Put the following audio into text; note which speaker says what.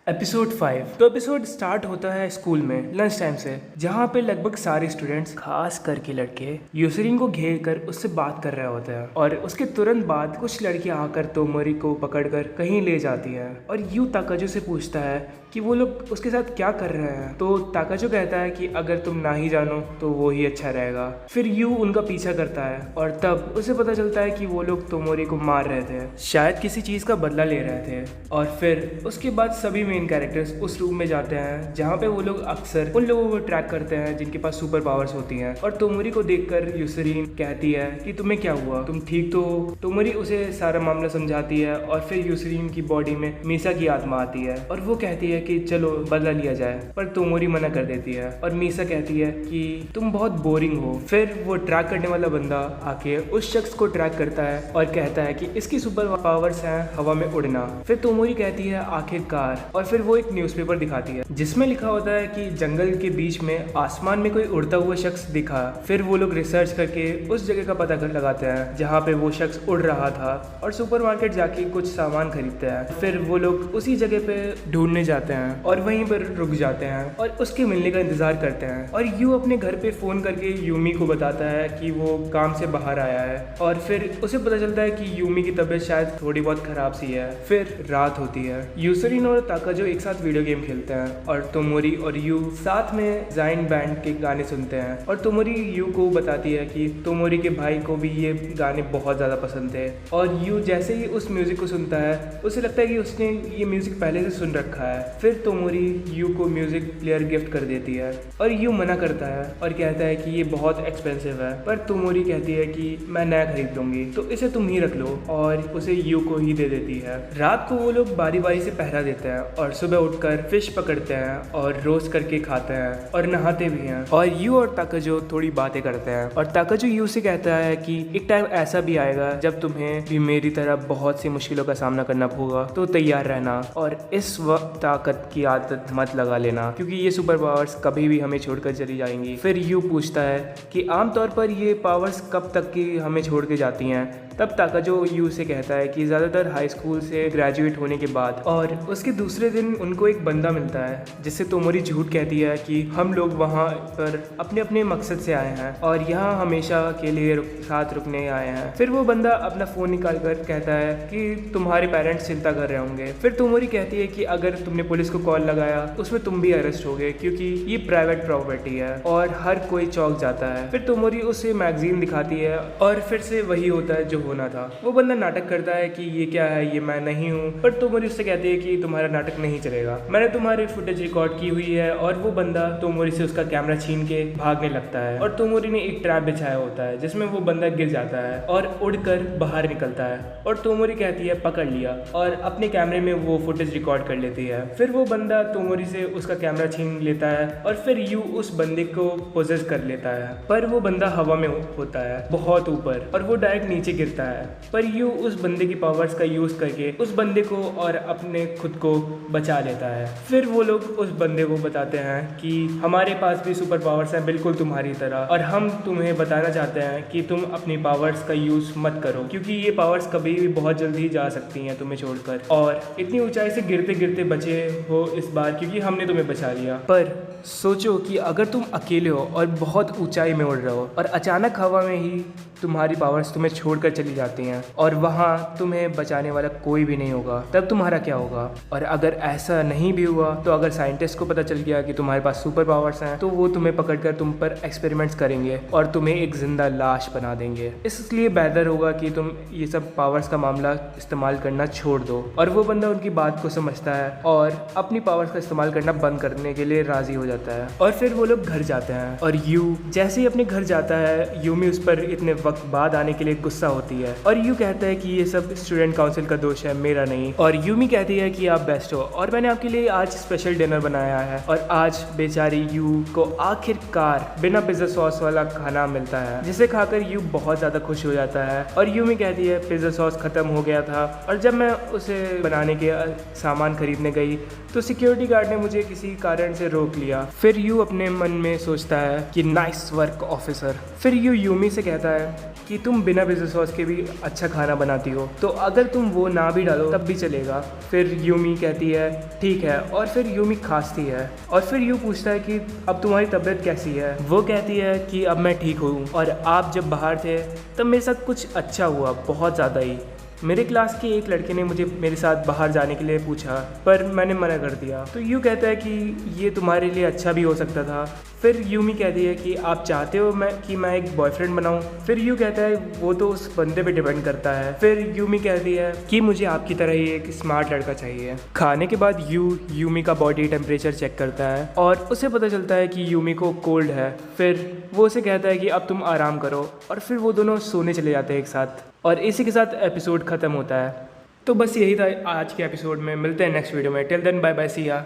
Speaker 1: Episode 5। तो episode start होता है स्कूल में लंच टाइम से, जहाँ पे लगभग सारे स्टूडेंट्स खास करके लड़के यूसरीन को घेर कर उससे बात कर रहे होते हैं और उसके तुरंत बाद कुछ लड़कियां आकर तोमोरी को पकड़कर कहीं ले जाती है और यू ताकाजो से पूछता है कि वो लोग उसके साथ क्या कर रहे हैं। तो ताकाजो कहता है कि अगर तुम ना ही जानो तो वो ही अच्छा रहेगा। फिर यू उनका पीछा करता है और तब उसे पता चलता है कि वो लोग तोमोरी को मार रहे थे, शायद किसी चीज का बदला ले रहे थे। और फिर उसके बाद सभी मेन कैरेक्टर्स उस रूम में जाते हैं जहाँ पे वो लोग अक्सर उन लोगों को ट्रैक करते हैं जिनके पास सुपर पावर्स होती हैं। और तोमोरी को देखकर यूसरीन कहती है कि तुम्हें क्या हुआ, तुम ठीक तो हो। तोमोरी उसे सारा मामला समझाती है और फिर यूसरीन की बॉडी में मीसा की आत्मा आती है और वो कहती है कि चलो बदला लिया जाए, पर तोमोरी मना कर देती है और मीसा कहती है कि तुम बहुत बोरिंग हो। फिर वो ट्रैक करने वाला बंदा आके उस शख्स को ट्रैक करता है और कहता है कि इसकी सुपर पावर्स हैं हवा में उड़ना। फिर तोमोरी कहती है आखिरकार, और फिर वो एक न्यूज़पेपर दिखाती है जिसमें लिखा होता है कि जंगल के बीच में आसमान में कोई उड़ता हुआ शख्स दिखा। फिर वो लोग रिसर्च करके उस जगह का पता कर लगाते हैं जहाँ पे वो शख्स उड़ रहा था और सुपरमार्केट जाके कुछ सामान खरीदते हैं। फिर वो लोग उसी जगह पे ढूंढने जाते हैं और वहीं पर रुक जाते हैं और उसके मिलने का इंतजार करते हैं। और यू अपने घर पे फोन करके यूमी को बताता है कि वो काम से बाहर आया है और फिर उसे पता चलता है कि यूमी की तबीयत शायद थोड़ी बहुत खराब सी है। फिर रात होती है, यूसरीन और ताकाजो एक साथ वीडियो गेम खेलते हैं और तोमोरी और यू साथ में जाइन बैंड के गाने सुनते हैं। और तोमोरी यू को बताती है कि तोमोरी के भाई को भी ये गाने बहुत ज़्यादा पसंद थे। और यू जैसे ही उस म्यूज़िक को सुनता है उसे लगता है कि उसने ये म्यूज़िक पहले से सुन रखा है। फिर तोमोरी यू को म्यूज़िक प्लेयर गिफ्ट कर देती है और यू मना करता है और कहता है कि ये बहुत एक्सपेंसिव है, पर तोमोरी कहती है कि मैं नया खरीद लूँगी, तो इसे तुम ही रख लो, और उसे यू को ही दे देती है। रात को वो लोग बारी बारी से पहरा देते हैं और सुबह उठकर फिश पकड़ते हैं और रोस्ट करके खाते हैं और नहाते भी हैं। और यू और ताकाजो थोड़ी बातें करते हैं और ताकाजो यू से कहता है कि एक टाइम ऐसा भी आएगा जब तुम्हें भी मेरी तरह बहुत सी मुश्किलों का सामना करना होगा, तो तैयार रहना और इस वक्त ताकत की आदत मत लगा लेना, क्योंकि ये सुपर पावर्स कभी भी हमें छोड़कर चली जाएंगी। फिर यू पूछता है कि आमतौर पर ये पावर्स कब तक की हमें छोड़ के जाती हैं। तब ताकाजो यू से कहता है कि ज़्यादातर हाई स्कूल से ग्रेजुएट होने के बाद। और उसके दूसरे दिन उनको एक बंदा मिलता है जिससे तोमोरी झूठ कहती है कि हम लोग वहाँ पर अपने अपने मकसद से आए हैं और यहाँ हमेशा के लिए साथ रुकने आए हैं। फिर वो बंदा अपना फ़ोन निकाल कर कहता है कि तुम्हारे पेरेंट्स चिंता कर रहे होंगे। फिर तोमोरी कहती है कि अगर तुमने पुलिस को कॉल लगाया उसमें तुम भी अरेस्ट होगे, क्योंकि ये प्राइवेट प्रॉपर्टी है और हर कोई चौंक जाता है। फिर तोमोरी उसे मैगजीन दिखाती है और फिर से वही होता है जो होना था। वो बंदा नाटक करता है कि ये क्या है, ये मैं नहीं हूँ, पर तोमोरी उससे कहती है कि तुम्हारा नाटक नहीं चलेगा, मैंने तुम्हारी फुटेज रिकॉर्ड की हुई है। और वो बंदा तोमोरी से उसका कैमरा छीन के भागने लगता है और तोमोरी ने एक ट्रैप बिछाया होता है जिसमें वो बंदा गिर जाता है और उड़कर बाहर निकलता है। और तोमोरी कहती है पकड़ लिया, और अपने कैमरे में वो फुटेज रिकॉर्ड कर लेती है। फिर वो बंदा तोमोरी से उसका कैमरा छीन लेता है और फिर यू उस बंदे को पोजेस कर लेता है, पर वो बंदा हवा में होता है बहुत ऊपर और वो डायरेक्ट नीचे गिरता है। पर यू उस बंदे की पावर्स का यूज करके उस बंदे को और अपने खुद को बचा लेता है। फिर वो लोग उस बंदे को बताते हैं कि हमारे पास भी सुपर पावर्स हैं बिल्कुल तुम्हारी तरह, और हम तुम्हें बताना चाहते हैं कि तुम अपनी पावर्स का यूज मत करो, क्योंकि ये पावर्स कभी भी बहुत जल्दी जा सकती हैं तुम्हें छोड़कर, और इतनी ऊंचाई से गिरते गिरते बचे हो इस बार क्योंकि हमने तुम्हें बचा लिया। पर सोचो कि अगर तुम अकेले हो और बहुत ऊंचाई में उड़ रहे हो और अचानक हवा में ही तुम्हारी पावर्स तुम्हें छोड़कर चली जाती हैं और वहाँ तुम्हें बचाने वाला कोई भी नहीं होगा, तब तुम्हारा क्या होगा? और अगर ऐसा नहीं भी हुआ तो अगर साइंटिस्ट को पता चल गया कि तुम्हारे पास सुपर पावर्स हैं तो वो तुम्हें पकड़कर तुम पर एक्सपेरिमेंट्स करेंगे और तुम्हें एक जिंदा लाश बना देंगे। इसलिए बेहतर होगा कि तुम ये सब पावर्स का मामला इस्तेमाल करना छोड़ दो। और वो बंदा उनकी बात को समझता है और अपनी पावर्स का इस्तेमाल करना बंद करने के लिए राजी हो जाता है। और फिर वो लोग घर जाते हैं और यू जैसे ही अपने घर जाता है यूमी उस पर इतने वक्त बाद आने के लिए गुस्सा होती है और यू कहता है कि ये सब स्टूडेंट काउंसिल का दोष है, मेरा नहीं। और यूमी कहती है कि आप बेस्ट हो और मैंने आपके लिए आज स्पेशल डिनर बनाया है। और आज बेचारी यू को आखिरकार बिना पिज्जा सॉस वाला खाना मिलता है, जिसे खाकर यू बहुत ज़्यादा खुश हो जाता है। और यूमी कहती है पिज्जा सॉस ख़त्म हो गया था और जब मैं उसे बनाने के सामान खरीदने गई तो सिक्योरिटी गार्ड ने मुझे किसी कारण से रोक लिया। फिर यू अपने मन में सोचता है कि नाइस वर्क ऑफिसर। फिर यू यूमी से कहता है कि तुम बिना पिज़्ज़ा सॉस के भी अच्छा खाना बनाती हो, तो अगर तुम वो ना भी डालो तब भी चलेगा। फिर यूमी कहती है ठीक है, और फिर यूमी खांसती है और फिर यू पूछता है कि अब तुम्हारी तबीयत कैसी है। वो कहती है कि अब मैं ठीक हूँ, और आप जब बाहर थे तब मेरे साथ कुछ अच्छा हुआ, बहुत ज़्यादा ही। मेरे क्लास के एक लड़के ने मुझे मेरे साथ बाहर जाने के लिए पूछा, पर मैंने मना कर दिया। तो यू कहता है कि ये तुम्हारे लिए अच्छा भी हो सकता था। फिर यूमी कहती है कि आप चाहते हो मैं एक बॉयफ्रेंड बनाऊं। फिर यू कहता है वो तो उस बंदे पे डिपेंड करता है। फिर यूमी कहती है कि मुझे आपकी तरह ही एक स्मार्ट लड़का चाहिए। खाने के बाद यूमी का बॉडी टेम्परेचर चेक करता है और उसे पता चलता है कि यूमी को कोल्ड है। फिर वो उसे कहता है कि अब तुम आराम करो, और फिर वो दोनों सोने चले जाते हैं एक साथ, और इसी के साथ एपिसोड ख़त्म होता है। तो बस यही था आज के एपिसोड में। मिलते हैं नेक्स्ट वीडियो में। टिल देन बाय बाय, सी या।